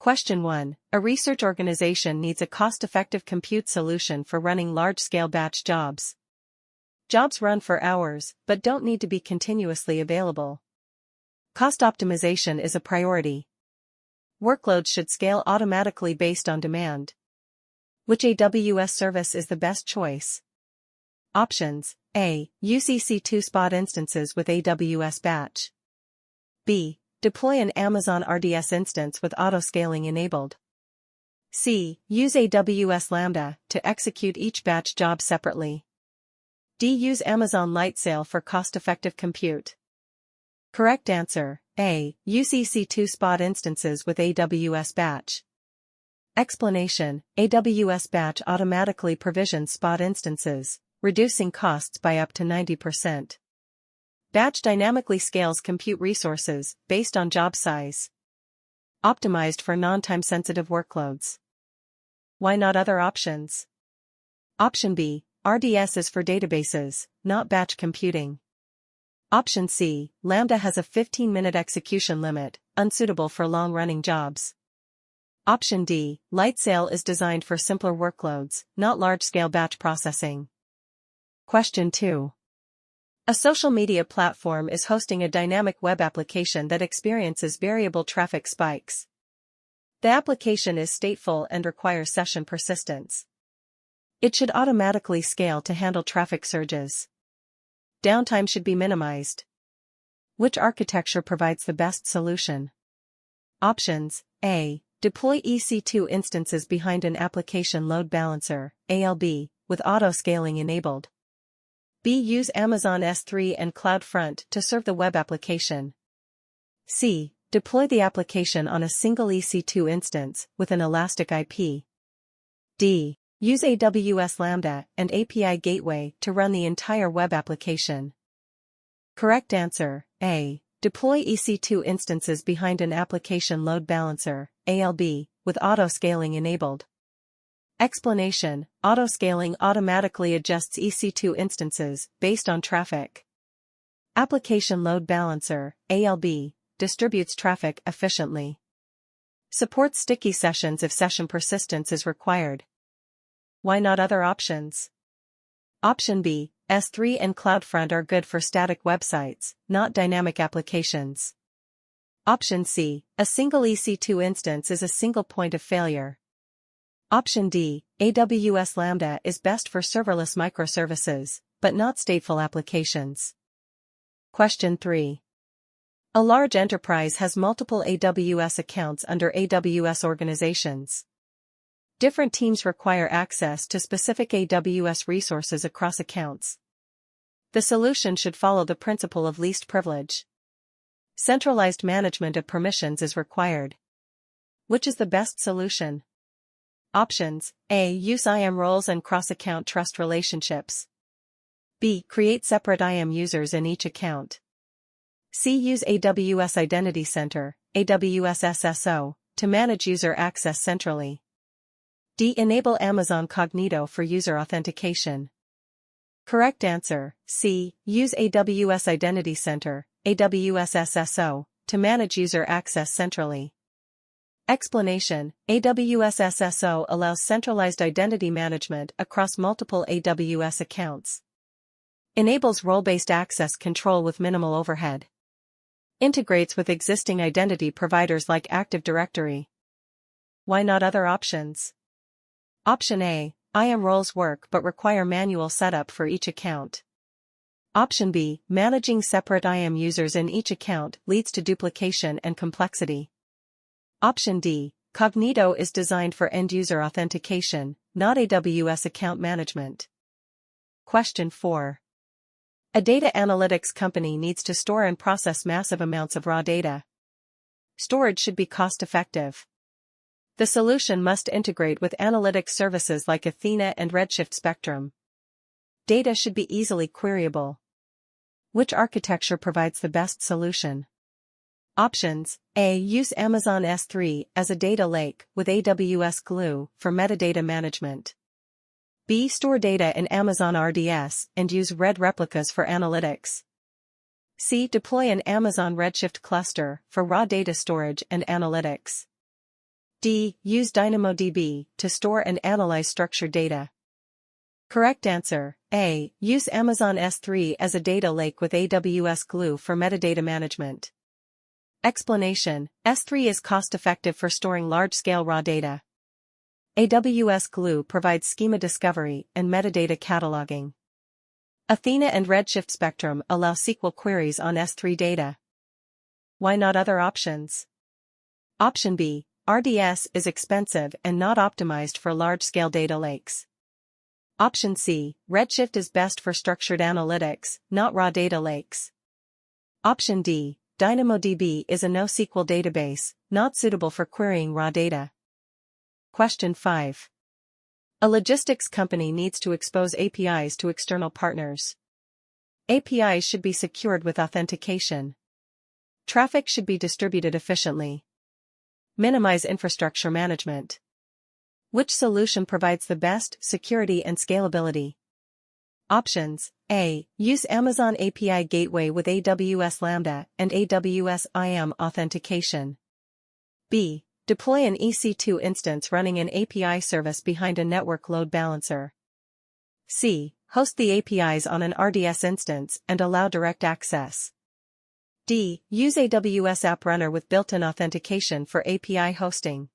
Question 1. A research organization needs a cost-effective compute solution for running large-scale batch jobs. Jobs run for hours, but don't need to be continuously available. Cost optimization is a priority. Workloads should scale automatically based on demand. Which AWS service is the best choice? Options: A. Use EC2 spot instances with AWS Batch. B. Deploy an Amazon RDS instance with auto-scaling enabled. C. Use AWS Lambda to execute each batch job separately. D. Use Amazon Lightsail for cost-effective compute. Correct answer: A. Use EC2 spot instances with AWS Batch. Explanation: AWS Batch automatically provisions spot instances, reducing costs by up to 90%. Batch dynamically scales compute resources based on job size. Optimized for non-time-sensitive workloads. Why not other options? Option B. RDS is for databases, not batch computing. Option C. Lambda has a 15-minute execution limit, unsuitable for long-running jobs. Option D. Lightsail is designed for simpler workloads, not large-scale batch processing. Question 2. A social media platform is hosting a dynamic web application that experiences variable traffic spikes. The application is stateful and requires session persistence. It should automatically scale to handle traffic surges. Downtime should be minimized. Which architecture provides the best solution? Options: A. Deploy EC2 instances behind an application load balancer, ALB, with auto-scaling enabled. B. Use Amazon S3 and CloudFront to serve the web application. C. Deploy the application on a single EC2 instance with an elastic IP. D. Use AWS Lambda and API Gateway to run the entire web application. Correct answer: A. Deploy EC2 instances behind an application load balancer, ALB, with auto-scaling enabled. Explanation: auto-scaling automatically adjusts EC2 instances based on traffic. Application load balancer, ALB, distributes traffic efficiently. Supports sticky sessions if session persistence is required. Why not other options? Option B. S3 and CloudFront are good for static websites, not dynamic applications. Option C. A single EC2 instance is a single point of failure. Option D. AWS Lambda is best for serverless microservices, but not stateful applications. Question 3. A large enterprise has multiple AWS accounts under AWS organizations. Different teams require access to specific AWS resources across accounts. The solution should follow the principle of least privilege. Centralized management of permissions is required. Which is the best solution? Options: A. Use IAM roles and cross-account trust relationships. B. Create separate IAM users in each account. C. Use AWS Identity Center, AWS SSO, to manage user access centrally. D. Enable Amazon Cognito for user authentication. Correct answer: C. Use AWS Identity Center, AWS SSO, to manage user access centrally. Explanation: AWS SSO allows centralized identity management across multiple AWS accounts. Enables role-based access control with minimal overhead. Integrates with existing identity providers like Active Directory. Why not other options? Option A. IAM roles work but require manual setup for each account. Option B. Managing separate IAM users in each account leads to duplication and complexity. Option D. Cognito is designed for end-user authentication, not AWS account management. Question 4. A data analytics company needs to store and process massive amounts of raw data. Storage should be cost-effective. The solution must integrate with analytics services like Athena and Redshift Spectrum. Data should be easily queryable. Which architecture provides the best solution? Options: A. Use Amazon S3 as a data lake with AWS Glue for metadata management. B. Store data in Amazon RDS and use RED replicas for analytics. C. Deploy an Amazon Redshift cluster for raw data storage and analytics. D. Use DynamoDB to store and analyze structured data. Correct answer, A. Use Amazon S3 as a data lake with AWS Glue for metadata management. Explanation: S3 is cost-effective for storing large-scale raw data. AWS Glue provides schema discovery and metadata cataloging. Athena and Redshift Spectrum allow SQL queries on S3 data. Why not other options? Option B. RDS is expensive and not optimized for large-scale data lakes. Option C. Redshift is best for structured analytics, not raw data lakes. Option D. DynamoDB is a NoSQL database, not suitable for querying raw data. Question 5. A logistics company needs to expose APIs to external partners. APIs should be secured with authentication. Traffic should be distributed efficiently. Minimize infrastructure management. Which solution provides the best security and scalability? Options: A. Use Amazon API Gateway with AWS Lambda and AWS IAM authentication. B. Deploy an EC2 instance running an API service behind a network load balancer. C. Host the APIs on an RDS instance and allow direct access. D. Use AWS App Runner with built-in authentication for API hosting.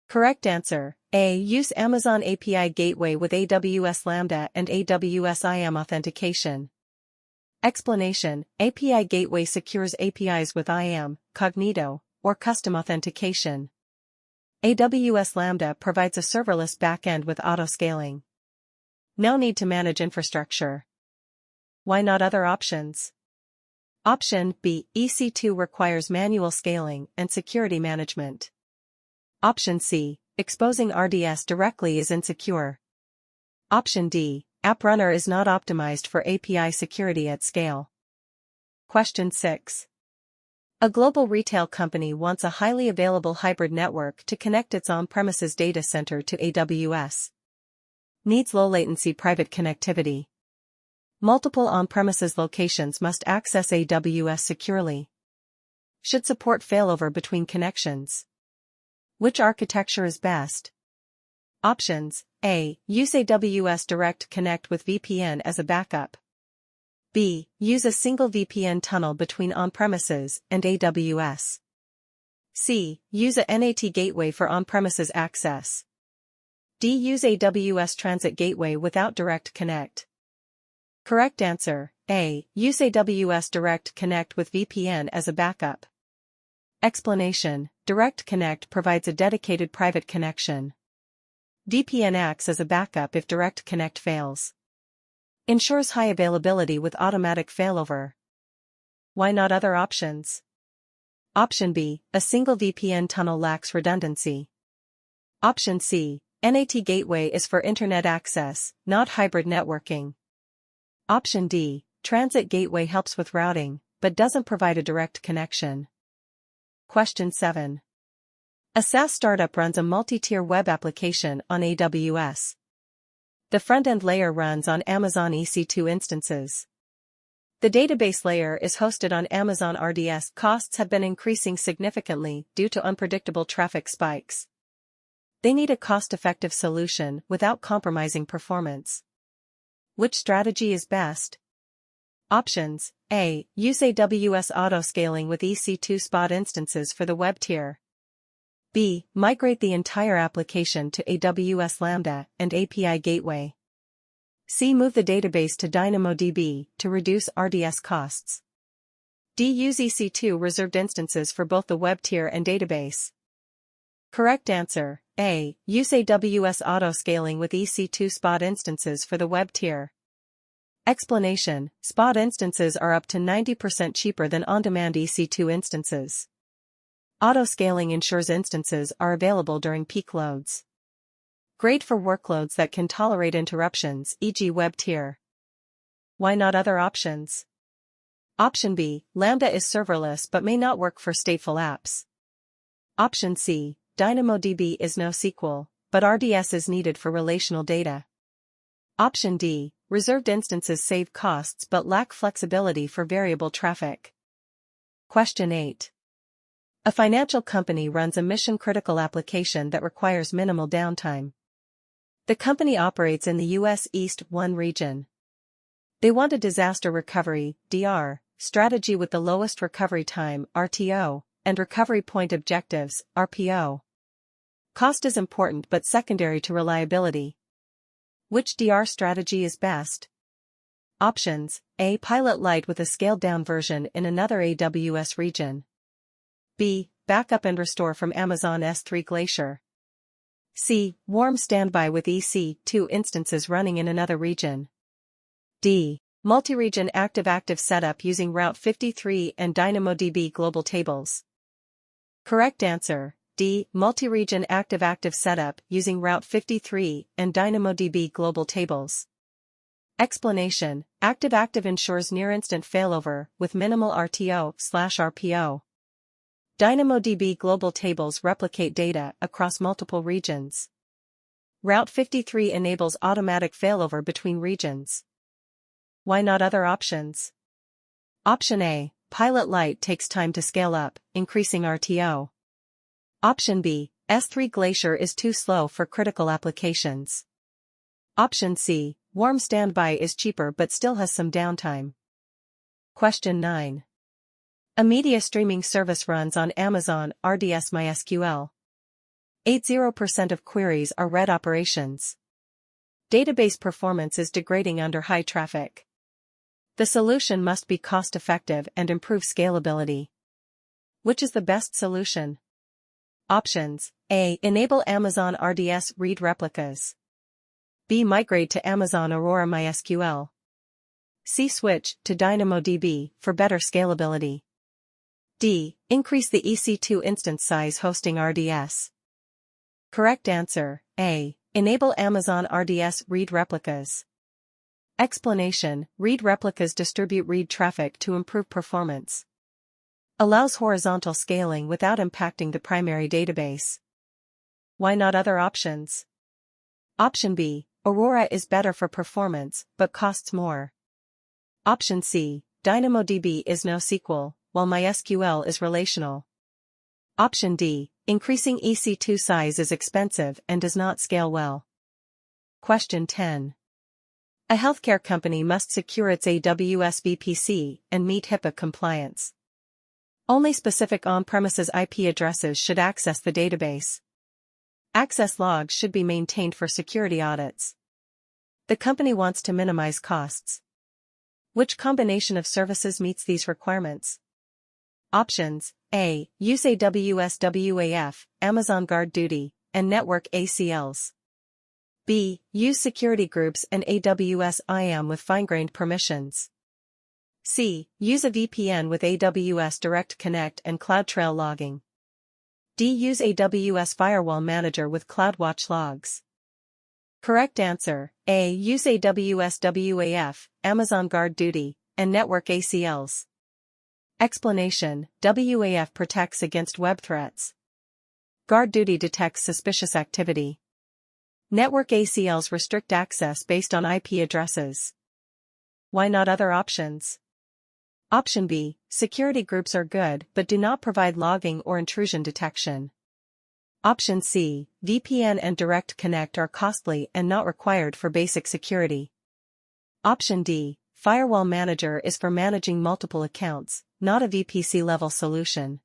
Correct answer, A. Use Amazon API Gateway with AWS Lambda and AWS IAM authentication. Explanation: API Gateway secures APIs with IAM, Cognito, or custom authentication. AWS Lambda provides a serverless backend with auto-scaling. No need to manage infrastructure. Why not other options? Option B. EC2 requires manual scaling and security management. Option C. Exposing RDS directly is insecure. Option D. App Runner is not optimized for API security at scale. Question 6. A global retail company wants a highly available hybrid network to connect its on-premises data center to AWS. Needs low-latency private connectivity. Multiple on-premises locations must access AWS securely. Should support failover between connections. Which architecture is best? Options: A. Use AWS Direct Connect with VPN as a backup. B. Use a single VPN tunnel between on-premises and AWS. C. Use a NAT gateway for on-premises access. D. Use AWS Transit Gateway without Direct Connect. Correct answer, A. Use AWS Direct Connect with VPN as a backup. Explanation: Direct Connect provides a dedicated private connection. VPN acts as a backup if Direct Connect fails. Ensures high availability with automatic failover. Why not other options? Option B. A single VPN tunnel lacks redundancy. Option C. NAT gateway is for internet access, not hybrid networking. Option D. Transit gateway helps with routing, but doesn't provide a direct connection. Question 7. A SaaS startup runs a multi-tier web application on AWS. The front-end layer runs on Amazon EC2 instances. The database layer is hosted on Amazon RDS. Costs have been increasing significantly due to unpredictable traffic spikes. They need a cost-effective solution without compromising performance. Which strategy is best? Options: A. Use AWS auto-scaling with EC2 spot instances for the web tier. B. Migrate the entire application to AWS Lambda and API Gateway. C. Move the database to DynamoDB to reduce RDS costs. D. Use EC2 reserved instances for both the web tier and database. Correct answer, A. Use AWS auto-scaling with EC2 spot instances for the web tier. Explanation: Spot instances are up to 90% cheaper than on-demand EC2 instances. Auto-scaling ensures instances are available during peak loads. Great for workloads that can tolerate interruptions, e.g. web tier. Why not other options? Option B. Lambda is serverless but may not work for stateful apps. Option C. DynamoDB is NoSQL, but RDS is needed for relational data. Option D. Reserved instances save costs but lack flexibility for variable traffic. Question 8. A financial company runs a mission-critical application that requires minimal downtime. The company operates in the U.S. East 1 region. They want a disaster recovery (DR) strategy with the lowest recovery time (RTO) and recovery point objectives (RPO). Cost is important but secondary to reliability. Which DR strategy is best? Options: A. Pilot light with a scaled-down version in another AWS region. B. Backup and restore from Amazon S3 Glacier. C. Warm standby with EC2 instances running in another region. D. Multi-region active-active setup using Route 53 and DynamoDB global tables. Correct answer: D. Multi-region active-active setup using Route 53 and DynamoDB global tables. Explanation: active-active ensures near-instant failover with minimal RTO/RPO. DynamoDB global tables replicate data across multiple regions. Route 53 enables automatic failover between regions. Why not other options? Option A. Pilot light takes time to scale up, increasing RTO. Option B. S3 Glacier is too slow for critical applications. Option C. Warm standby is cheaper but still has some downtime. Question 9. A media streaming service runs on Amazon RDS MySQL. 80% of queries are read operations. Database performance is degrading under high traffic. The solution must be cost-effective and improve scalability. Which is the best solution? Options: A. Enable Amazon RDS read replicas. B. Migrate to Amazon Aurora MySQL. C. Switch to DynamoDB for better scalability. D. Increase the EC2 instance size hosting RDS. Correct answer: A. Enable Amazon RDS read replicas. Explanation: read replicas distribute read traffic to improve performance. Allows horizontal scaling without impacting the primary database. Why not other options? Option B. Aurora is better for performance, but costs more. Option C. DynamoDB is NoSQL, while MySQL is relational. Option D. Increasing EC2 size is expensive and does not scale well. Question 10. A healthcare company must secure its AWS VPC and meet HIPAA compliance. Only specific on-premises IP addresses should access the database. Access logs should be maintained for security audits. The company wants to minimize costs. Which combination of services meets these requirements? Options: A. Use AWS WAF, Amazon Guard Duty, and Network ACLs. B. Use security groups and AWS IAM with fine-grained permissions. C. Use a VPN with AWS Direct Connect and CloudTrail logging. D. Use AWS Firewall Manager with CloudWatch logs. Correct answer: A. Use AWS WAF, Amazon Guard Duty, and Network ACLs. Explanation: WAF protects against web threats. Guard Duty detects suspicious activity. Network ACLs restrict access based on IP addresses. Why not other options? Option B. Security groups are good but do not provide logging or intrusion detection. Option C. VPN and Direct Connect are costly and not required for basic security. Option D. Firewall Manager is for managing multiple accounts, not a VPC-level solution.